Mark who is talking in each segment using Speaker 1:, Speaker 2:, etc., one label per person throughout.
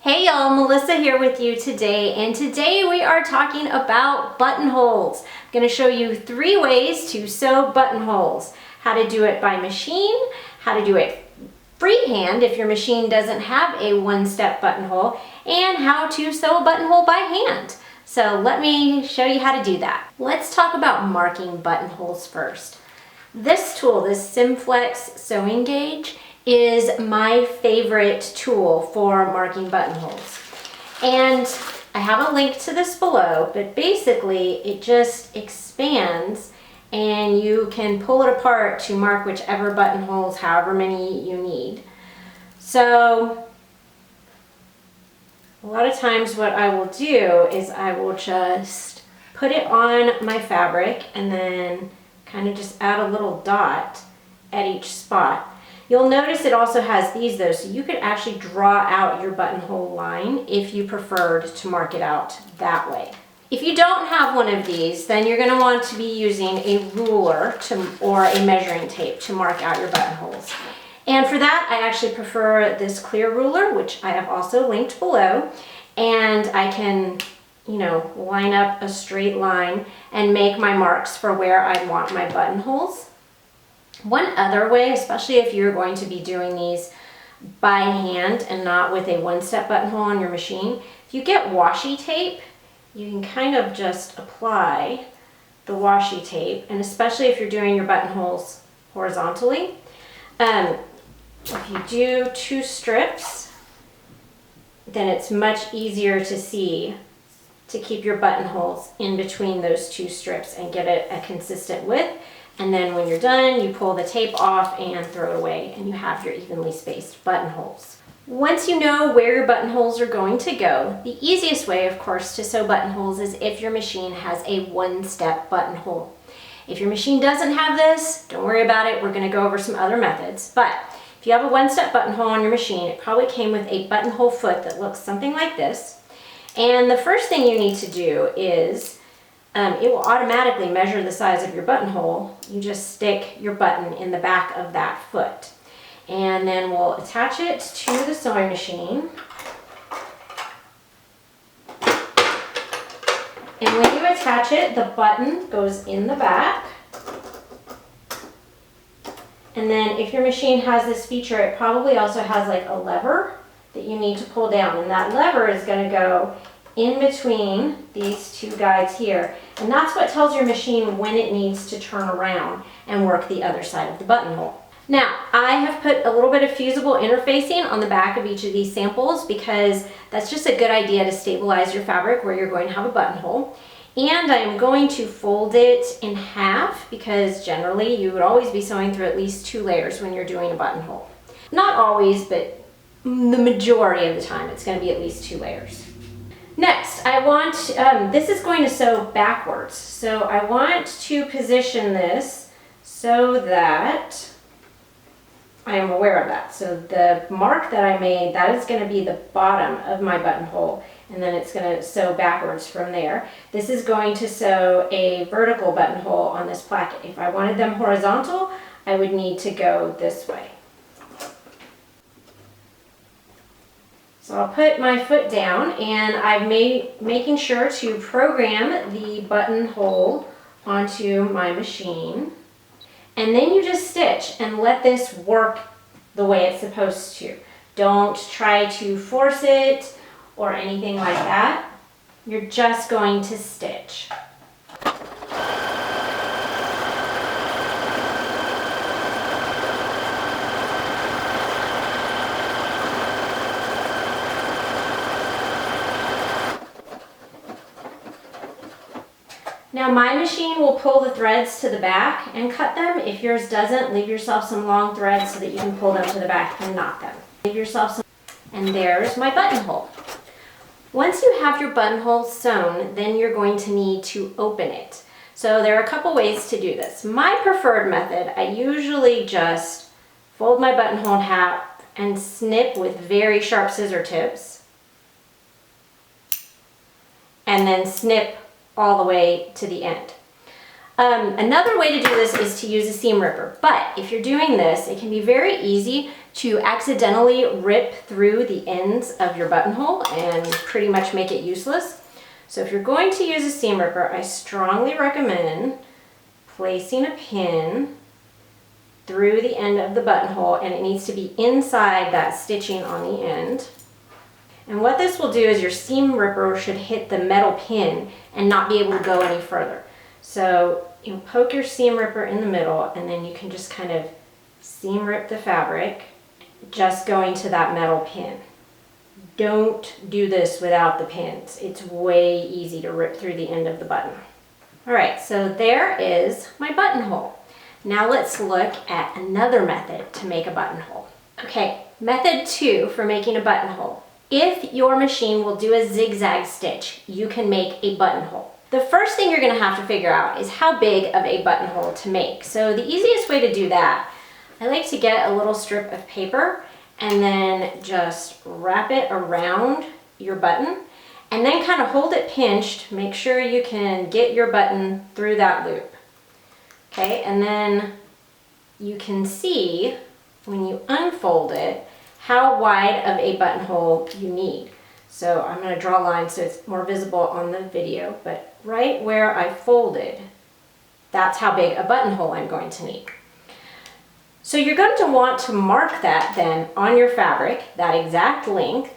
Speaker 1: Hey y'all, Melissa here with you today, and today we are talking about buttonholes. I'm going to show you 3 ways to sew buttonholes. How to do it by machine, how to do it freehand if your machine doesn't have a one-step buttonhole, and how to sew a buttonhole by hand. So let me show you how to do that. Let's talk about marking buttonholes first. This tool, this Simflex sewing gauge, is my favorite tool for marking buttonholes. And I have a link to this below, but basically it just expands and you can pull it apart to mark whichever buttonholes, however many you need. So a lot of times what I will do is I will just put it on my fabric and then kind of just add a little dot at each spot. You'll notice it also has these though, so you could actually draw out your buttonhole line if you preferred to mark it out that way. If you don't have one of these, then you're going to want to be using a ruler or a measuring tape to mark out your buttonholes. And for that, I actually prefer this clear ruler, which I have also linked below, and I can, line up a straight line and make my marks for where I want my buttonholes. One other way, especially if you're going to be doing these by hand and not with a one-step buttonhole on your machine, if you get washi tape, you can kind of just apply the washi tape, and especially if you're doing your buttonholes horizontally. If you do 2 strips, then it's much easier to see to keep your buttonholes in between those 2 strips and get it a consistent width. And then when you're done, you pull the tape off and throw it away, and you have your evenly spaced buttonholes. Once you know where your buttonholes are going to go, the easiest way, of course, to sew buttonholes is if your machine has a one-step buttonhole. If your machine doesn't have this, don't worry about it. We're going to go over some other methods. But if you have a one-step buttonhole on your machine, it probably came with a buttonhole foot that looks something like this. And the first thing you need to do is it will automatically measure the size of your buttonhole. You just stick your button in the back of that foot. And then we'll attach it to the sewing machine. And when you attach it, the button goes in the back. And then if your machine has this feature, it probably also has like a lever that you need to pull down. And that lever is going to go in between these 2 guides here. And that's what tells your machine when it needs to turn around and work the other side of the buttonhole. Now, I have put a little bit of fusible interfacing on the back of each of these samples because that's just a good idea to stabilize your fabric where you're going to have a buttonhole. And I am going to fold it in half because generally you would always be sewing through at least 2 layers when you're doing a buttonhole. Not always, but the majority of the time it's going to be at least 2 layers. Next, I want, this is going to sew backwards. So I want to position this so that I am aware of that. So the mark that I made, that is going to be the bottom of my buttonhole, and then it's going to sew backwards from there. This is going to sew a vertical buttonhole on this placket. If I wanted them horizontal, I would need to go this way. So I'll put my foot down, and I'm making sure to program the buttonhole onto my machine. And then you just stitch and let this work the way it's supposed to. Don't try to force it or anything like that. You're just going to stitch. Now my machine will pull the threads to the back and cut them. If yours doesn't, leave yourself some long threads so that you can pull them to the back and knot them. Leave yourself some, and there's my buttonhole. Once you have your buttonhole sewn, then you're going to need to open it. So there are a couple ways to do this. My preferred method, I usually just fold my buttonhole in half and snip with very sharp scissor tips, and then snip all the way to the end. Another way to do this is to use a seam ripper, but if you're doing this, it can be very easy to accidentally rip through the ends of your buttonhole and pretty much make it useless. So if you're going to use a seam ripper, I strongly recommend placing a pin through the end of the buttonhole, and it needs to be inside that stitching on the end. And what this will do is your seam ripper should hit the metal pin and not be able to go any further. So you poke your seam ripper in the middle, and then you can just kind of seam rip the fabric, just going to that metal pin. Don't do this without the pins. It's way easy to rip through the end of the button. All right, so there is my buttonhole. Now let's look at another method to make a buttonhole. Okay, method 2 for making a buttonhole. If your machine will do a zigzag stitch, you can make a buttonhole. The first thing you're going to have to figure out is how big of a buttonhole to make. So the easiest way to do that, I like to get a little strip of paper and then just wrap it around your button and then kind of hold it pinched. Make sure you can get your button through that loop. Okay, and then you can see when you unfold it how wide of a buttonhole you need. So I'm going to draw a line so it's more visible on the video, but right where I folded, that's how big a buttonhole I'm going to need. So you're going to want to mark that then on your fabric, that exact length.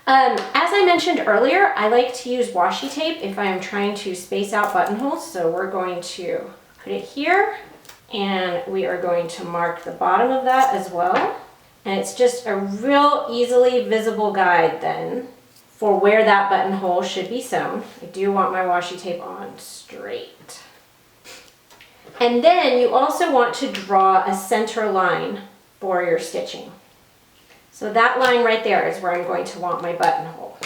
Speaker 1: As I mentioned earlier, I like to use washi tape if I am trying to space out buttonholes. So we're going to put it here, and we are going to mark the bottom of that as well. And it's just a real easily visible guide then for where that buttonhole should be sewn. I do want my washi tape on straight. And then you also want to draw a center line for your stitching. So that line right there is where I'm going to want my buttonhole.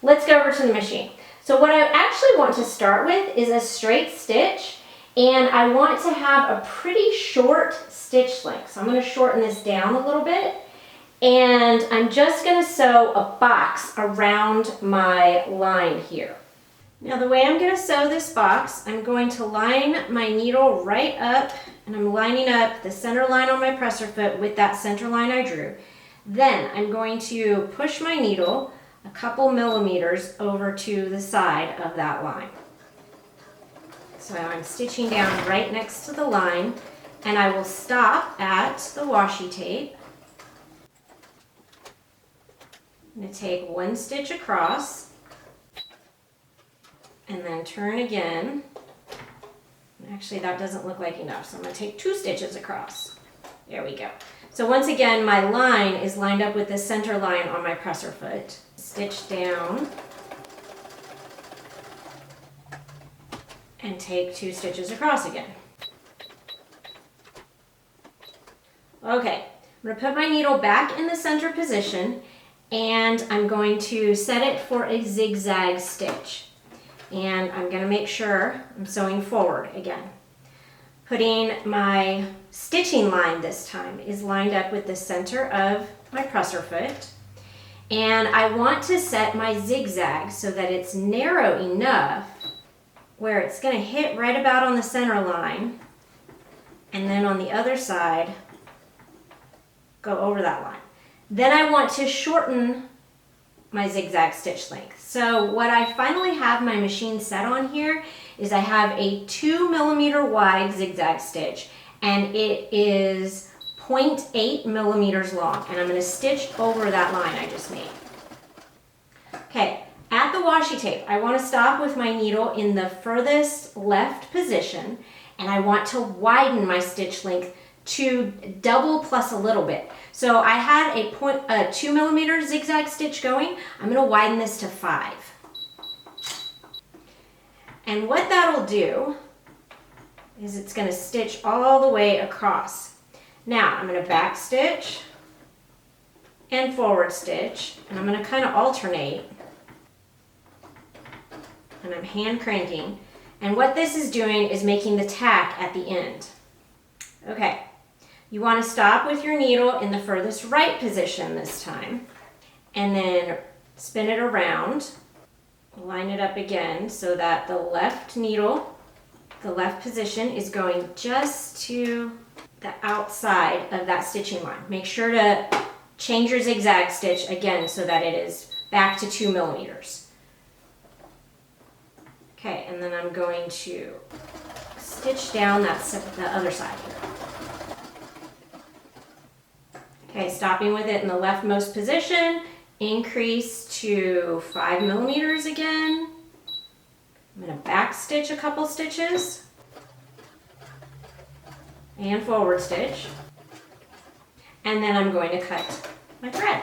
Speaker 1: Let's go over to the machine. So what I actually want to start with is a straight stitch, and I want to have a pretty short stitch length. So I'm going to shorten this down a little bit, and I'm just going to sew a box around my line here. Now the way I'm going to sew this box, I'm going to line my needle right up, and I'm lining up the center line on my presser foot with that center line I drew. Then I'm going to push my needle a couple millimeters over to the side of that line. So I'm stitching down right next to the line, and I will stop at the washi tape. I'm going to take one stitch across and then turn again. Actually, that doesn't look like enough, so I'm going to take 2 stitches across. There we go. So once again, my line is lined up with the center line on my presser foot. Stitch down and take 2 stitches across again. Okay, I'm going to put my needle back in the center position, and I'm going to set it for a zigzag stitch. And I'm going to make sure I'm sewing forward again. Putting my stitching line this time is lined up with the center of my presser foot. And I want to set my zigzag so that it's narrow enough where it's going to hit right about on the center line, and then on the other side go over that line. Then I want to shorten my zigzag stitch length. So what I finally have my machine set on here is I have a 2 millimeter wide zigzag stitch, and it is 0.8 millimeters long, and I'm going to stitch over that line I just made. Okay, at the washi tape, I want to stop with my needle in the furthest left position, and I want to widen my stitch length to double plus a little bit. So I had a 2 millimeter zigzag stitch going. I'm going to widen this to 5. And what that'll do is it's going to stitch all the way across. Now I'm going to back stitch and forward stitch, and I'm going to kind of alternate, and I'm hand cranking. And what this is doing is making the tack at the end. Okay. You want to stop with your needle in the furthest right position this time, and then spin it around, line it up again so that the left needle The left position is going just to the outside of that stitching line. Make sure to change your zigzag stitch again so that it is back to 2 millimeters. Okay, and then I'm going to stitch down the other side here. Okay, stopping with it in the leftmost position, increase to 5 millimeters again. I'm going to back stitch a couple stitches and forward stitch, and then I'm going to cut my thread.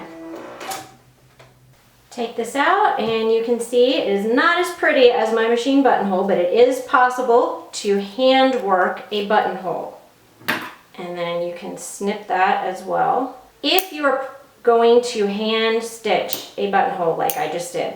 Speaker 1: Take this out and you can see it is not as pretty as my machine buttonhole, but it is possible to hand work a buttonhole. And then you can snip that as well. If you're going to hand stitch a buttonhole like I just did,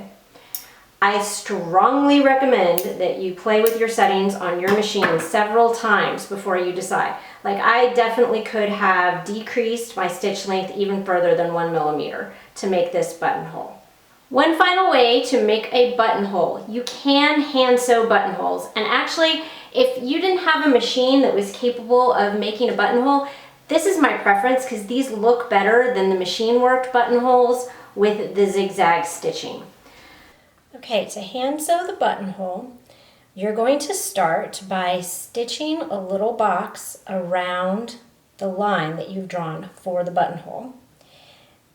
Speaker 1: I strongly recommend that you play with your settings on your machine several times before you decide. Like, I definitely could have decreased my stitch length even further than 1 millimeter to make this buttonhole. One final way to make a buttonhole: you can hand sew buttonholes. And actually, if you didn't have a machine that was capable of making a buttonhole, this is my preference because these look better than the machine worked buttonholes with the zigzag stitching. Okay, to hand sew the buttonhole, you're going to start by stitching a little box around the line that you've drawn for the buttonhole.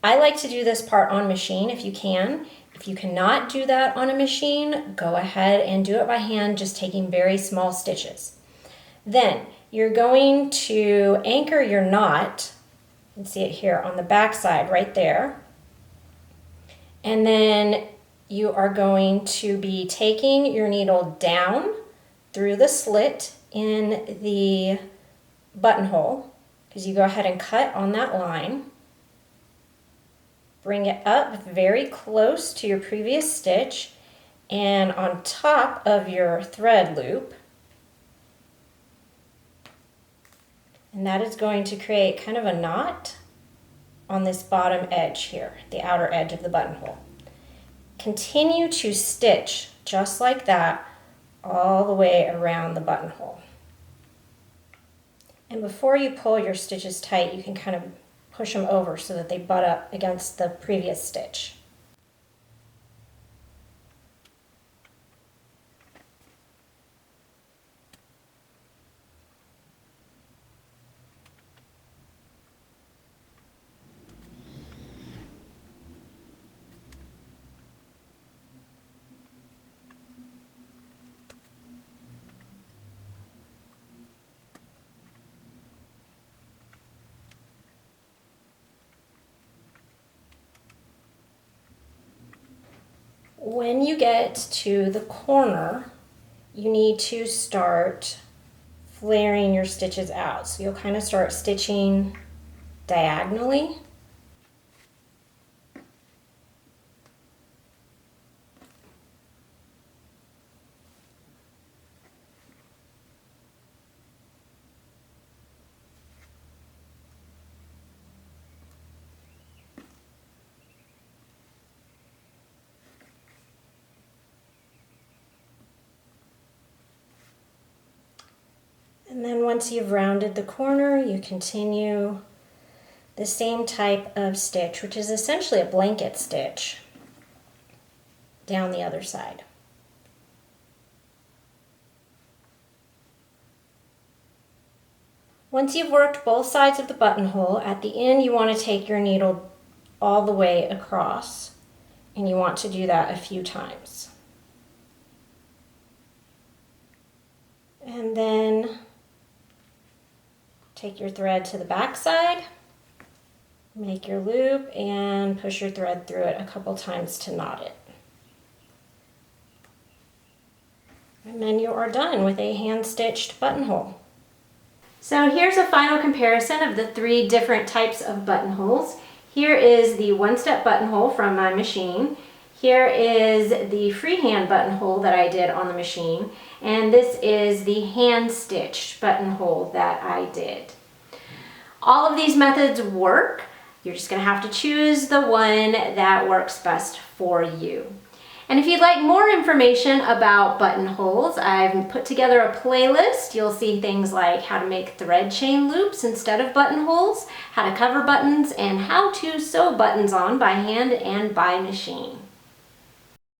Speaker 1: I like to do this part on machine if you can. If you cannot do that on a machine, go ahead and do it by hand, just taking very small stitches. Then you're going to anchor your knot. You can see it here on the back side right there. And then you are going to be taking your needle down through the slit in the buttonhole, because you go ahead and cut on that line. Bring it up very close to your previous stitch and on top of your thread loop. And that is going to create kind of a knot on this bottom edge here, the outer edge of the buttonhole. Continue to stitch just like that all the way around the buttonhole. And before you pull your stitches tight, you can kind of push them over so that they butt up against the previous stitch. When you get to the corner, you need to start flaring your stitches out. So you'll kind of start stitching diagonally. And then once you've rounded the corner, you continue the same type of stitch, which is essentially a blanket stitch, down the other side. Once you've worked both sides of the buttonhole, at the end you want to take your needle all the way across, and you want to do that a few times. And then take your thread to the back side, make your loop, and push your thread through it a couple times to knot it. And then you are done with a hand-stitched buttonhole. So here's a final comparison of the 3 different types of buttonholes. Here is the one-step buttonhole from my machine. Here is the freehand buttonhole that I did on the machine, and this is the hand-stitched buttonhole that I did. All of these methods work. You're just going to have to choose the one that works best for you. And if you'd like more information about buttonholes, I've put together a playlist. You'll see things like how to make thread chain loops instead of buttonholes, how to cover buttons, and how to sew buttons on by hand and by machine.